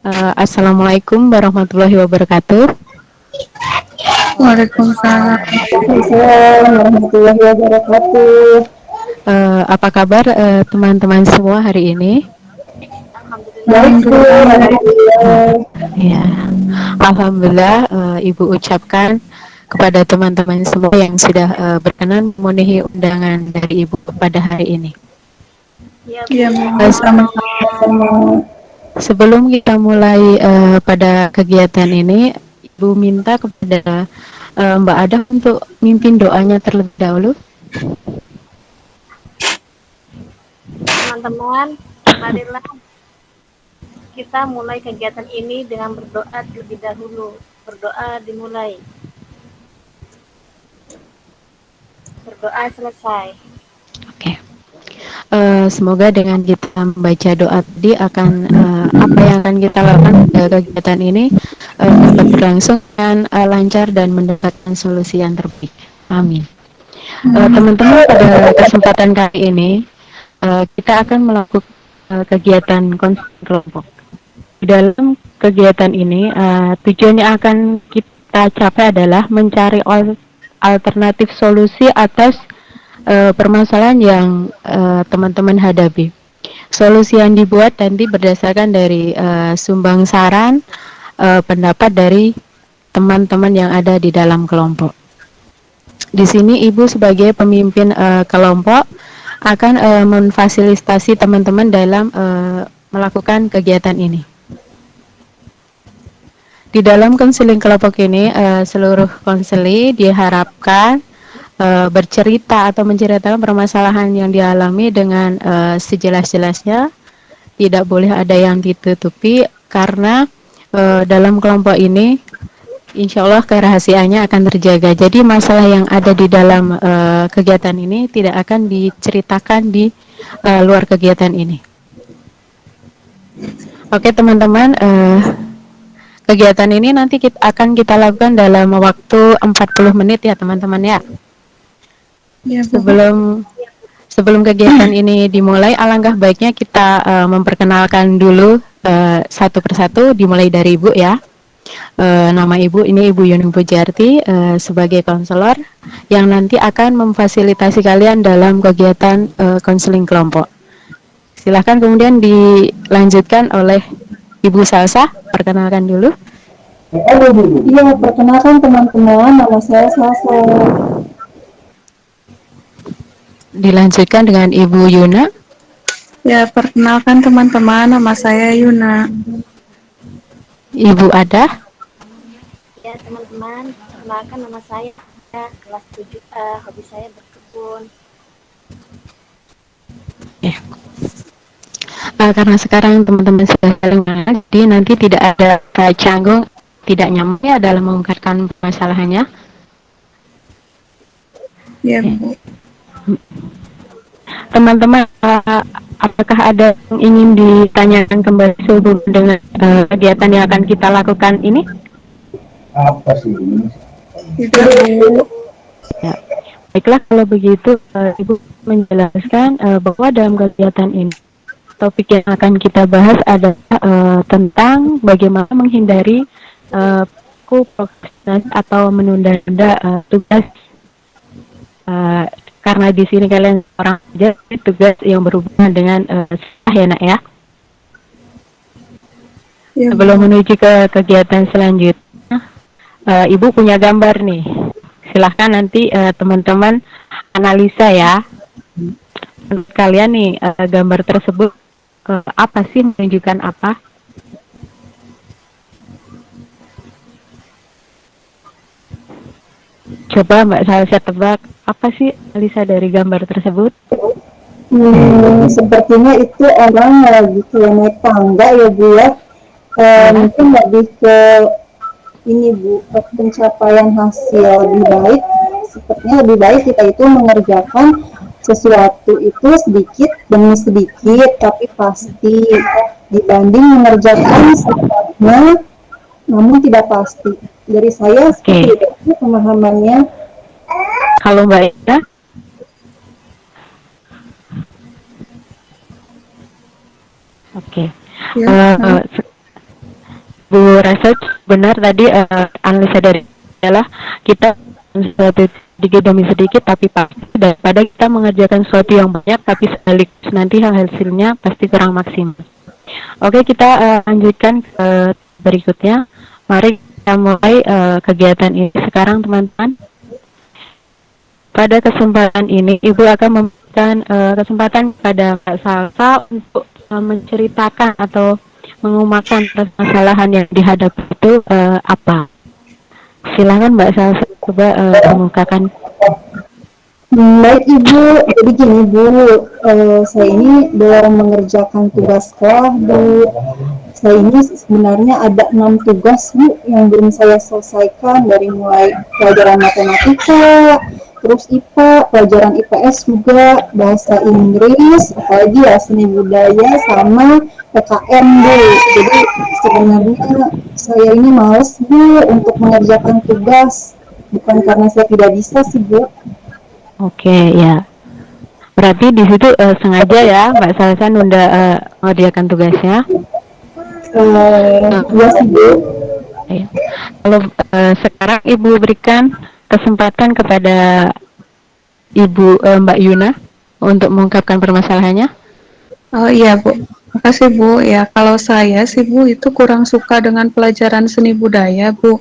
Assalamualaikum warahmatullahi wabarakatuh. Waalaikumsalam. Waalaikumsalam warahmatullahi wabarakatuh. Apa kabar teman-teman semua hari ini? Baik, Bu. Alhamdulillah. Alhamdulillah. Ya, alhamdulillah. Ibu ucapkan kepada teman-teman semua yang sudah berkenan memenuhi undangan dari Ibu pada hari ini. Ya, Bu. Uh, Sama-sama. Sama Sebelum kita mulai pada kegiatan ini, Ibu minta kepada Mbak Ada untuk mimpin doanya terlebih dahulu. Teman-teman, marilah kita mulai kegiatan ini dengan berdoa terlebih dahulu. Berdoa dimulai. Berdoa selesai. Oke. Semoga dengan kita membaca doa tadi akan apa yang akan kita lakukan pada kegiatan ini dapat berlangsung dengan lancar dan mendapatkan solusi yang terbaik. Amin. Teman-teman, pada kesempatan kali ini kita akan melakukan kegiatan konseling kelompok. Di dalam kegiatan ini tujuannya akan kita capai adalah mencari alternatif solusi atas permasalahan yang teman-teman hadapi. Solusi yang dibuat nanti berdasarkan dari sumbang saran pendapat dari teman-teman yang ada di dalam kelompok. Di sini Ibu sebagai pemimpin kelompok akan memfasilitasi teman-teman dalam melakukan kegiatan ini. Di dalam konseling kelompok ini seluruh konseli diharapkan bercerita atau menceritakan permasalahan yang dialami dengan sejelas-jelasnya, tidak boleh ada yang ditutupi karena dalam kelompok ini insya Allah kerahasiaannya akan terjaga. Jadi masalah yang ada di dalam kegiatan ini tidak akan diceritakan di luar kegiatan ini. Oke teman-teman, kegiatan ini nanti akan kita lakukan dalam waktu 40 menit ya teman-teman ya. Ya, Bu. Sebelum kegiatan ini dimulai, alangkah baiknya kita memperkenalkan dulu satu persatu, dimulai dari Ibu ya. Nama Ibu ini Ibu Yuni Pujarti sebagai konselor yang nanti akan memfasilitasi kalian dalam kegiatan konseling kelompok. Silahkan kemudian dilanjutkan oleh Ibu Salsa, perkenalkan dulu. Iya, perkenalkan teman-teman, nama saya Salsa. Dilanjutkan dengan Ibu Yuna. Ya, perkenalkan teman-teman, nama saya Yuna. Ibu Ada. Ya, teman-teman, perkenalkan nama saya kelas 7A. Hobi saya berkebun. Karena sekarang teman-teman sudah saling mengenal, jadi nanti tidak ada canggung, tidak nyaman ya dalam mengungkapkan masalahnya. Ya, Bu. Teman-teman, apakah ada yang ingin ditanyakan kembali sehubungan dengan kegiatan yang akan kita lakukan ini? Apa sih ini? Tidak, Bu. Ya. Baiklah, kalau begitu Ibu menjelaskan bahwa dalam kegiatan ini topik yang akan kita bahas adalah tentang bagaimana menghindari prokrastinasi atau menunda-nunda tugas. Karena di sini kalian orang aja tugas yang berhubungan dengan ya nak ya. Ya, Bu. Sebelum menuju ke kegiatan selanjutnya, Ibu punya gambar nih. Silahkan nanti teman-teman analisa ya. Kalian nih gambar tersebut apa sih, menunjukkan apa? Coba Mbak Salsa tebak, apa sih analisa dari gambar tersebut? Sepertinya itu orang lagi naik tangga ya Bu ya. Mungkin lebih ke ini Bu, pencapaian hasil lebih baik. Sepertinya lebih baik kita itu mengerjakan sesuatu itu sedikit demi sedikit tapi pasti dibanding mengerjakan secepatnya namun tidak pasti. Dari saya seperti itu pemahamannya. Kalau Mbak Ida? Oke. Ya, Bu Research benar tadi analisa dari adalah kita sesuatu sedikit demi sedikit tapi pasti daripada kita mengerjakan sesuatu yang banyak tapi sekaligus nanti hasilnya pasti kurang maksimal. Oke, kita lanjutkan ke berikutnya. Mari kita mulai kegiatan ini sekarang, teman-teman. Pada kesempatan ini, Ibu akan memberikan kesempatan kepada Mbak Salsa untuk menceritakan atau mengumakkan permasalahan yang dihadapi itu apa. Silakan Mbak Salsa coba mengukakan. Baik Ibu, jadi gini Bu, saya ini dalam mengerjakan tugas sekolah Bu. Saya ini sebenarnya ada 6 tugas Bu yang belum saya selesaikan, dari mulai pelajaran matematika, terus IPA, pelajaran IPS juga, bahasa Inggris, apalagi ya seni budaya sama PKM Bu. Jadi sebenarnya saya ini males Bu untuk mengerjakan tugas, bukan karena saya tidak bisa sih Bu. Oke, ya. Berarti di situ sengaja ya Mbak Salsa nunda mengerjakan tugasnya. Iya sih Bu. Ya. Kalau sekarang Ibu berikan kesempatan kepada Ibu Mbak Yuna untuk mengungkapkan permasalahannya. Oh iya Bu, makasih Bu. Ya kalau saya sih Bu itu kurang suka dengan pelajaran seni budaya Bu,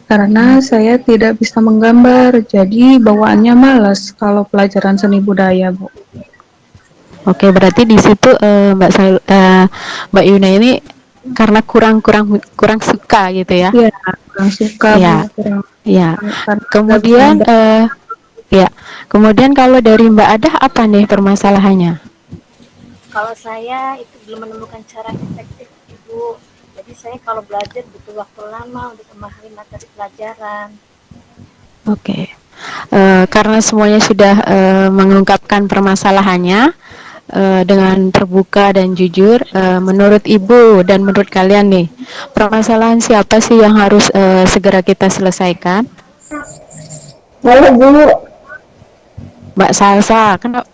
karena saya tidak bisa menggambar, jadi bawaannya malas kalau pelajaran seni budaya Bu. Oke, berarti di situ Mbak Yuna ini karena kurang suka gitu ya. Iya, kurang suka Bu, Ya, kurang ya. karena nggak bisa Kemudian menggambar. ya, kemudian kalau dari Mbak Ada apa nih permasalahannya? Kalau saya itu belum menemukan cara efektif Ibu. Jadi saya kalau belajar butuh waktu lama untuk memahami materi pelajaran. Oke. Karena semuanya sudah mengungkapkan permasalahannya dengan terbuka dan jujur, menurut Ibu dan menurut kalian nih, permasalahan siapa sih yang harus segera kita selesaikan? Saya Bu. Mbak Salsa, kenapa?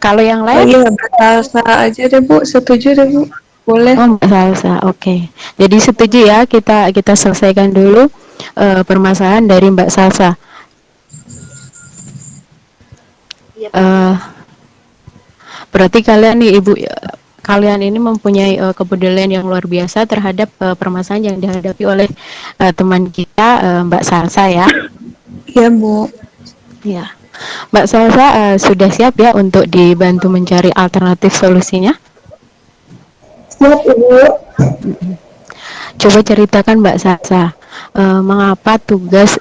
Kalau yang Oh lain? iya, bahasa aja deh Bu, setuju deh Bu, boleh. Oh, Mbak Salsa, oke. Jadi setuju ya kita selesaikan dulu permasalahan dari Mbak Salsa. Iya Bu. Eh, Berarti kalian nih Ibu, kalian ini mempunyai kepedulian yang luar biasa terhadap permasalahan yang dihadapi oleh teman kita Mbak Salsa ya. Iya Bu. Ya. Mbak Salsa sudah siap ya untuk dibantu mencari alternatif solusinya? Siap Ibu. Coba ceritakan Mbak Salsa, mengapa tugas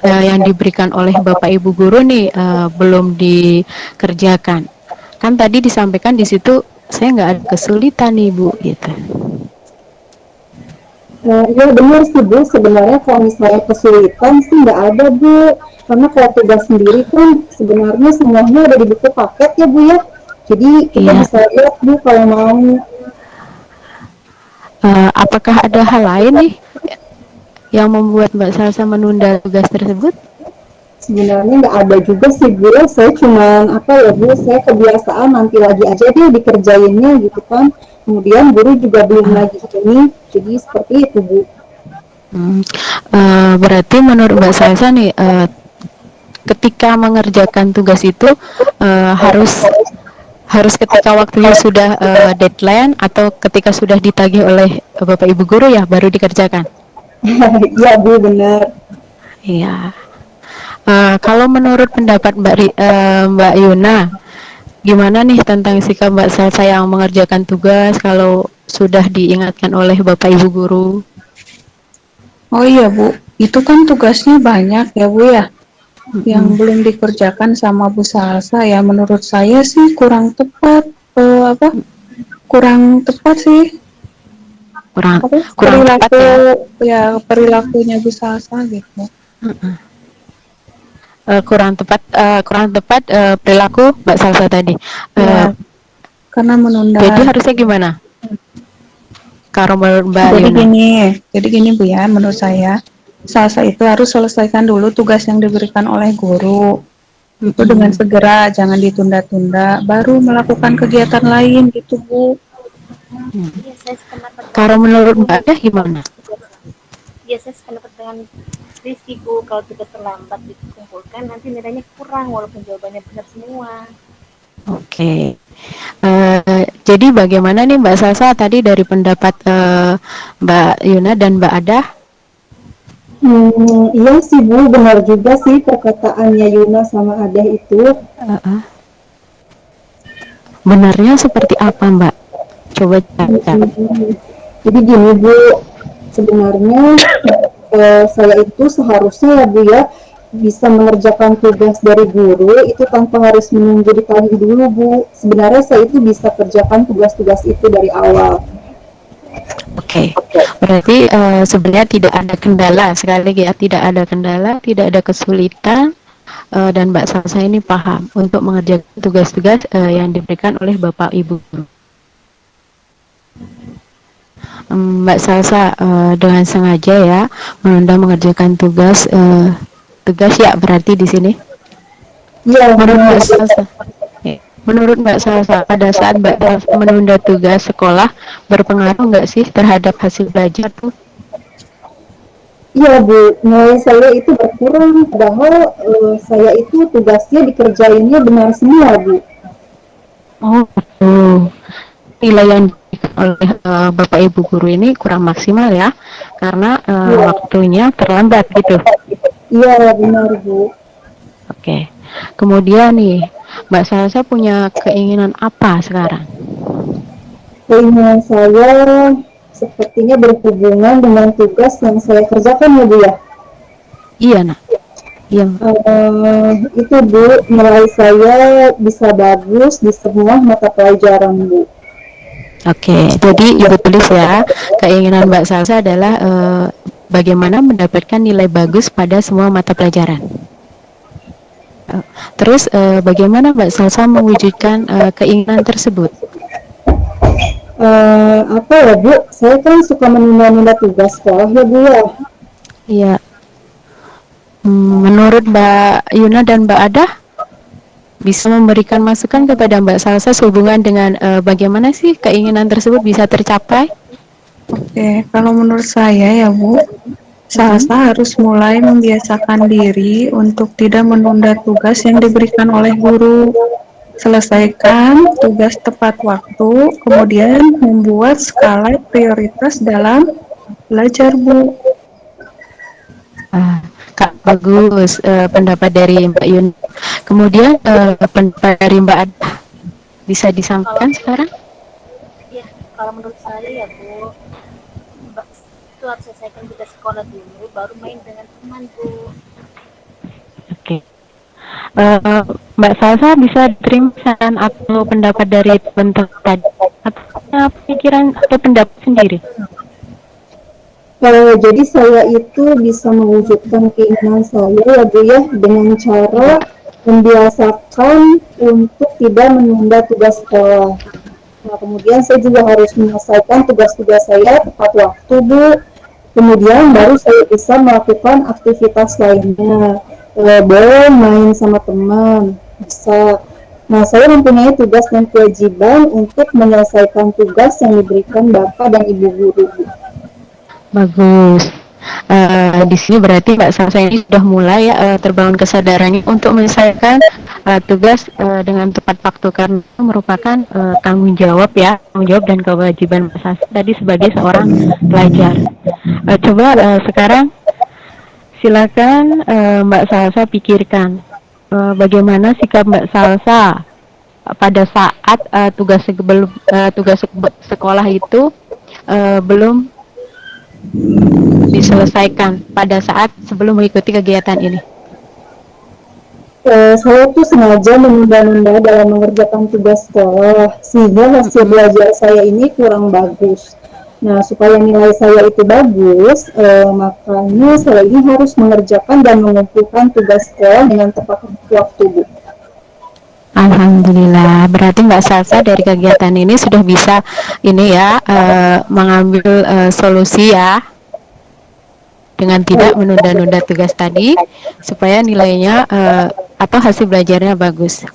yang diberikan oleh Bapak Ibu guru nih belum dikerjakan? Kan tadi disampaikan di situ saya nggak ada kesulitan nih Bu gitu. Ya benar sih Bu, sebenarnya kalau misalnya kesulitan sih nggak ada Bu. Karena kalau tugas sendiri kan sebenarnya semuanya ada di buku paket ya Bu ya. Jadi kita Iya. bisa lihat Bu kalau mau. Apakah ada hal lain nih yang membuat Mbak Salsa menunda tugas tersebut? Sebenarnya nggak ada juga sih Bu, saya cuman apa ya Bu, saya kebiasaan nanti lagi aja deh dikerjainnya gitu kan. Kemudian guru juga belum lagi ini, jadi seperti itu Bu. Berarti menurut Mbak Salsa nih, ketika mengerjakan tugas itu harus ketika waktunya sudah deadline atau ketika sudah ditagih oleh Bapak Ibu guru ya baru dikerjakan. Iya Bu, benar. Iya. Kalau menurut pendapat Mbak Yuna, gimana nih tentang sikap Mbak Salsa yang mengerjakan tugas kalau sudah diingatkan oleh Bapak Ibu guru? Oh iya Bu, itu kan tugasnya banyak ya Bu ya, yang belum dikerjakan sama Bu Salsa ya. Menurut saya sih kurang tepat, kurang tepat sih. Kurang tepat Perilaku ya. perilakunya Bu Salsa gitu. Kurang tepat perilaku Mbak Salsa tadi. Ya, karena menunda. Jadi harusnya gimana? Kalau menurut Mbak Yuna? Jadi gini Bu ya, menurut saya Salsa itu harus selesaikan dulu tugas yang diberikan oleh guru. Itu dengan segera, jangan ditunda-tunda, baru melakukan kegiatan lain gitu Bu. Hmm. Iya, saya sependapat Kalau banget sih menurut Bu. Mbak Ada gimana? Iya, saya sependapat dengan Rizky Bu. Kalau tugas terlambat dikumpulkan, nanti nilainya kurang walaupun jawabannya benar semua. Oke. Jadi bagaimana nih Mbak Salsa tadi dari pendapat Mbak Yuna dan Mbak Ada? Iya sih Bu, benar juga sih perkataannya Yuna sama Adah itu. Uh, Benarnya seperti apa Mbak? Coba catat. Hmm, jadi gini Bu, sebenarnya saya itu seharusnya ya Bu ya bisa mengerjakan tugas dari guru itu tanpa harus menunggu ditagih dulu Bu. Sebenarnya saya itu bisa kerjakan tugas-tugas itu dari awal. Oke, berarti sebenarnya tidak ada kendala sekali lagi ya, tidak ada kendala, tidak ada kesulitan, dan Mbak Salsa ini paham untuk mengerjakan tugas-tugas yang diberikan oleh Bapak Ibu guru. Mbak Salsa dengan sengaja ya menunda mengerjakan tugas ya berarti di sini. Iya Menurut benar. Mbak Salsa, menurut Mbak Salsa pada saat Mbak Salsa menunda tugas sekolah berpengaruh nggak sih terhadap hasil belajar tuh? Iya Bu, nilai saya itu berkurang padahal saya itu tugasnya dikerjainnya benar semua Bu. Oh, betul. Nilai yang diberikan oleh Bapak Ibu guru ini kurang maksimal ya, karena Iya, waktunya terlambat gitu. iya benar Bu. Oke. Kemudian nih, Mbak Salsa punya keinginan apa sekarang? Keinginan saya sepertinya berhubungan dengan tugas yang saya kerjakan ya Bu ya. Iya, nak. Iya. Itu Bu, nilai saya bisa bagus di semua mata pelajaran Bu. Oke, jadi Ibu tulis ya, keinginan Mbak Salsa adalah bagaimana mendapatkan nilai bagus pada semua mata pelajaran. Terus bagaimana Mbak Salsa mewujudkan keinginan tersebut? Apa ya Bu, saya kan suka menunda-nunda tugas sekolah ya Bu ya. Iya. Menurut Mbak Yuna dan Mbak Ada, bisa memberikan masukan kepada Mbak Salsa sehubungan dengan bagaimana sih keinginan tersebut bisa tercapai? Oke, kalau menurut saya ya Bu, Mm-mm. Salsa harus mulai membiasakan diri untuk tidak menunda tugas yang diberikan oleh guru. Selesaikan tugas tepat waktu, kemudian membuat skala prioritas dalam belajar, Bu. Ah, Kak, bagus pendapat dari Mbak Yuna. Kemudian pendapat dari Mbak Ada bisa Kalau disampaikan sekarang? ya, kalau menurut saya ya Bu, itu harus selesaikan tugas sekolah dulu, baru main dengan teman Bu. Oke. Eh, Mbak Salsa bisa terima saran atau pendapat dari teman-teman tadi atau punya pikiran atau pendapat sendiri? Jadi saya itu bisa mewujudkan keinginan saya ya Bu ya dengan Iya. cara membiasakan untuk tidak menunda tugas sekolah. Nah, kemudian saya juga harus menyelesaikan tugas-tugas saya tepat waktu, Bu. Kemudian baru saya bisa melakukan aktivitas lainnya. Boleh main sama teman, bisa. Nah, saya mempunyai tugas dan kewajiban untuk menyelesaikan tugas yang diberikan Bapak dan Ibu guru, Bu. Bagus. Di sini berarti Mbak Salsa ini sudah mulai ya terbangun kesadarannya untuk menyelesaikan tugas dengan tepat waktu karena itu merupakan tanggung jawab ya, tanggung jawab dan kewajiban Mbak Salsa tadi sebagai seorang pelajar. Coba sekarang silakan Mbak Salsa pikirkan bagaimana sikap Mbak Salsa pada saat tugas sekolah itu belum diselesaikan pada saat sebelum mengikuti kegiatan ini. Saya tuh sengaja menunda-nunda dalam mengerjakan tugas sekolah, sehingga hasil belajar saya ini kurang bagus. Nah, supaya nilai saya itu bagus, makanya saya ini harus mengerjakan dan mengumpulkan tugas sekolah dengan tepat waktu, Bu. Alhamdulillah, berarti Mbak Salsa dari kegiatan ini sudah bisa ini ya mengambil solusi ya dengan tidak menunda-nunda tugas tadi supaya nilainya atau hasil belajarnya bagus.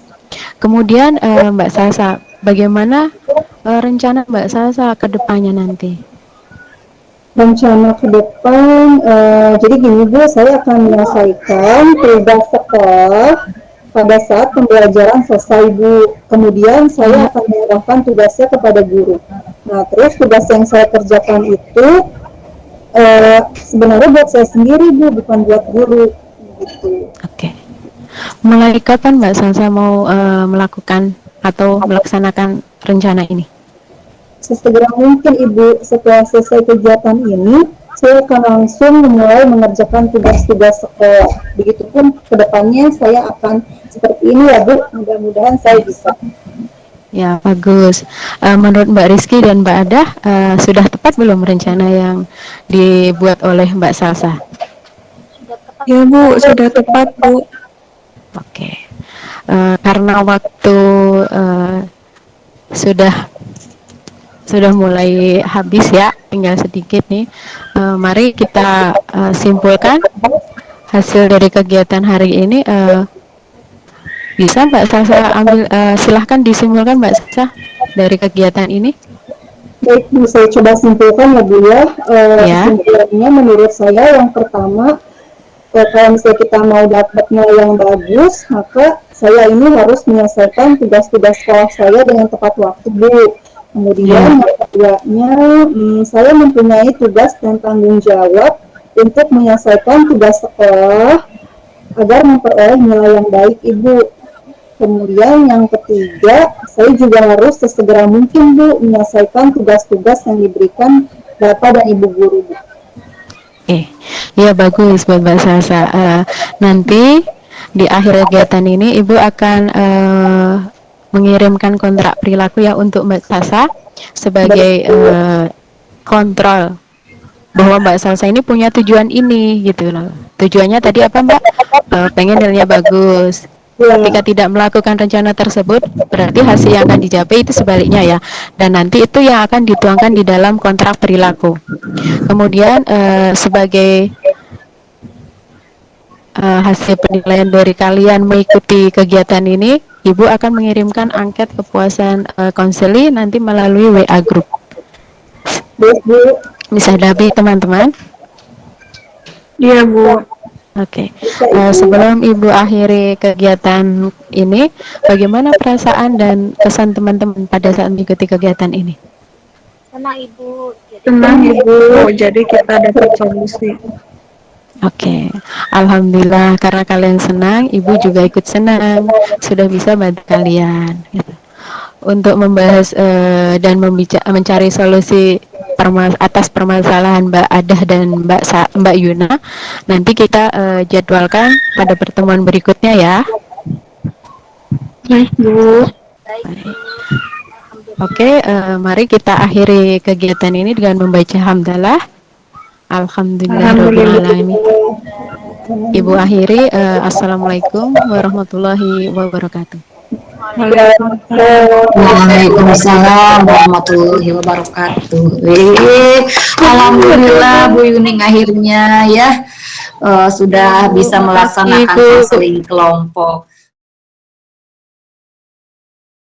Kemudian Mbak Salsa, bagaimana rencana Mbak Salsa ke depannya nanti? Rencana ke depan, jadi gini Bu, saya akan menyelesaikan tugas sekolah pada saat pembelajaran selesai Bu. Kemudian saya akan menyerahkan tugasnya kepada guru. Nah, terus tugas yang saya kerjakan itu sebenarnya buat saya sendiri Bu, bukan buat guru. Gitu. Oke. Mulai kapan Mbak Salsa mau melakukan atau melaksanakan rencana ini? Sesegera mungkin Ibu, setelah selesai kegiatan ini, saya akan langsung memulai mengerjakan tugas-tugas sekolah. Begitupun kedepannya saya akan seperti ini ya Bu, mudah-mudahan saya bisa. Ya, bagus. Menurut Mbak Rizky dan Mbak Adah, sudah tepat belum rencana yang dibuat oleh Mbak Salsa? Sudah tepat. Ya Bu, sudah tepat Bu. Oke. Karena waktu sudah mulai habis ya, tinggal sedikit nih. Mari kita simpulkan hasil dari kegiatan hari ini. Bisa Mbak Salsa ambil, silahkan disimpulkan Mbak Salsa dari kegiatan ini. Baik Bu, saya coba simpulkan ya Bu ya. Ya. Kesimpulannya menurut saya yang pertama, kalau misalnya kita mau dapat nilai yang bagus, maka saya ini harus menyelesaikan tugas-tugas sekolah saya dengan tepat waktu Bu. Kemudian yang keduanya, saya mempunyai tugas dan tanggung jawab untuk menyelesaikan tugas sekolah agar memperoleh nilai yang baik Ibu. Kemudian yang ketiga, saya juga harus sesegera mungkin Bu menyelesaikan tugas-tugas yang diberikan Bapak dan Ibu guru Bu. Ya bagus buat Mbak Salsa. Nanti di akhir kegiatan ini Ibu akan mengirimkan kontrak perilaku ya untuk Mbak Salsa sebagai kontrol bahwa Mbak Salsa ini punya tujuan ini gitu loh. Tujuannya tadi apa Mbak? Pengen nilainya bagus. Ketika tidak melakukan rencana tersebut, berarti hasil yang akan dicapai itu sebaliknya ya. Dan nanti itu yang akan dituangkan di dalam kontrak perilaku. Kemudian sebagai hasil penilaian dari kalian mengikuti kegiatan ini, Ibu akan mengirimkan angket kepuasan konseli nanti melalui WA group. Bisa dapat teman-teman? Iya Bu. Oke. Sebelum Ibu akhiri kegiatan ini, bagaimana perasaan dan kesan teman-teman pada saat mengikuti kegiatan ini? Senang Ibu. Jadi Tenang Ibu, jadi kita dapat solusi. Oke, alhamdulillah karena kalian senang, Ibu juga ikut senang, sudah bisa bantu kalian. Gitu. Untuk membahas dan mencari solusi atas permasalahan Mbak Adah dan Mbak Yuna, nanti kita jadwalkan pada pertemuan berikutnya ya. Baik Bu. baik Bu. Oke, mari kita akhiri kegiatan ini dengan membaca hamdalah. Alhamdulillahirobbilalamin. Ibu akhiri, assalamualaikum warahmatullahi wabarakatuh. Waalaikumsalam warahmatullahi wabarakatuh. Alhamdulillah Bu Yuning akhirnya ya sudah bisa melaksanakan konseling kelompok.